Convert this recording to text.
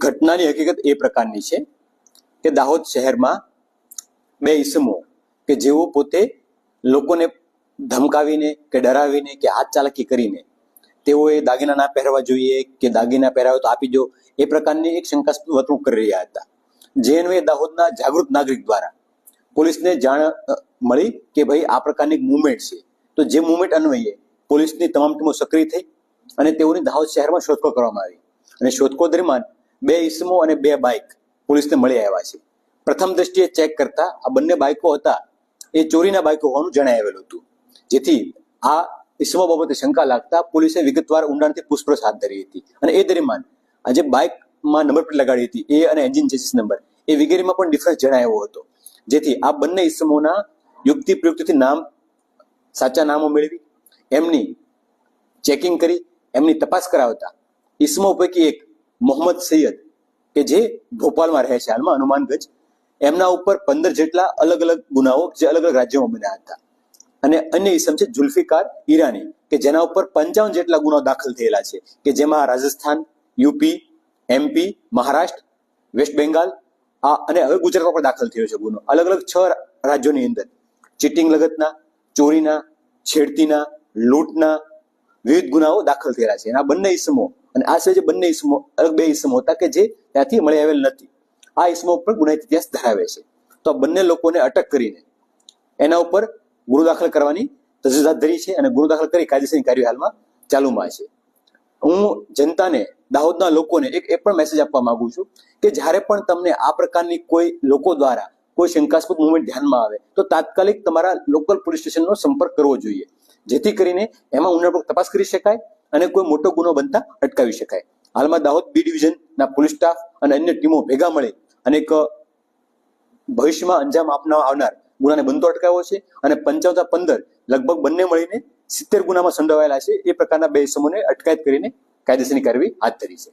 ઘટનાની હકીકત એ પ્રકારની છે કે દાહોદ શહેરમાં બે ઈસમો કે જેઓ પોતે લોકોને ધમકાવીને કે ડરાવીને કે હાથ ચાલાકી કરીને તેઓએ દાગીના ના પહેરવા જોઈએ કે દાગીના પહેરાવે તો આપી દો એ પ્રકારની એક શંકાસ્પદ વર્તણૂક કરી રહ્યા હતા. જે અન્વયે દાહોદના જાગૃત નાગરિક દ્વારા પોલીસને જાણ મળી કે ભાઈ આ પ્રકારની મુવમેન્ટ છે. તો જે મુવમેન્ટ અન્વયે પોલીસની તમામ ટીમો સક્રિય થઈ અને તેઓની દાહોદ શહેરમાં શોધખોળ કરવામાં આવી અને શોધખોળ દરમિયાન બે ઈસમો અને બે બાઇક પોલીસને મળી આવ્યા છે. પ્રથમ દ્રષ્ટિએ ચેક કરતા આ બંને બાઇકો હતા એ ચોરીના બાઇકો હોવાનું જણાવેલું હતું. જેથી આ ઈસમો બાબતે શંકા લાગતા પોલીસે વિગતવાર ઊંડાણથી પૂછપરછ હાથ ધરી હતી અને એ દરમિયાન આ જે બાઇકમાં નંબર પ્લેટ લગાડી હતી એ અને એન્જિન ચેસિસ નંબર એ વગેરેમાં પણ ડિફરન્સ જણાવ્યો હતો. જેથી આ બંને ઈસમોના યુક્તિ પ્રયુક્તિથી નામ સાચા નામો મેળવી એમની ચેકિંગ કરી એમની તપાસ કરાવતા ઈસમો પૈકી એક મોહમ્મદ સૈયદ કે જે ભોપાલમાં રહે છે હાલમાં હનુમાનગંજ, એમના ઉપર 15 જેટલા અલગ અલગ ગુનાઓ જે અલગ અલગ રાજ્યોમાં બન્યા હતા. અને અન્ય ઈસમ છે જુલ્ફિકાર ઈરાની કે જેના ઉપર 55 જેટલા ગુનાઓ દાખલ થયેલા છે કે જેમાં રાજસ્થાન, યુપી, એમપી, મહારાષ્ટ્ર, વેસ્ટ બેંગાલ અને હવે ગુજરાતમાં પણ દાખલ થયો છે ગુનો. અલગ અલગ 6 રાજ્યોની અંદર ચીટિંગ લગતના, ચોરીના, છેડતીના, લૂંટના વિવિધ ગુનાઓ દાખલ થયેલા છે. આ બંને ઈસમો અને આ સિવાય જે બંને ઈસમો અલગ બે ઈસમો હતા કે જે ત્યાંથી મળી આવેલ નથી. આ ઈસમો ઉપર ગુનાહિત ઇતિહાસ ધરાવે છે. તો આ બંને લોકોને અટક કરીને એના ઉપર ગુનો દાખલ કરવાની તજવીજ હાથ ધરી છે અને ગુનો દાખલ કરી કાયદેસરની કાર્યવાહી હાલમાં ચાલુમાં છે. હું જનતાને, દાહોદના લોકોને એક એ પણ મેસેજ આપવા માંગુ છું કે જ્યારે પણ તમને આ પ્રકારની કોઈ લોકો દ્વારા કોઈ શંકાસ્પદ મુવમેન્ટ ધ્યાનમાં આવે તો તાત્કાલિક તમારા લોકલ પોલીસ સ્ટેશનનો સંપર્ક કરવો જોઈએ, જેથી કરીને એમાં ઊંડાણપૂર્વક તપાસ કરી શકાય અને કોઈ મોટો ગુનો બનતા અટકાવી શકાય. હાલમાં દાહોદ બી ડિવિઝનના પોલીસ સ્ટાફ અને અન્ય ટીમો ભેગા મળી અને એક ભવિષ્યમાં અંજામ આવનાર ગુનાને બનતો અટકાવ્યો છે અને 55-15 લગભગ બંને મળીને 70 ગુનામાં સંડોવાયેલા છે એ પ્રકારના બે ઇસમોને અટકાયત કરીને કાયદેસરની કાર્યવાહી હાથ ધરી છે.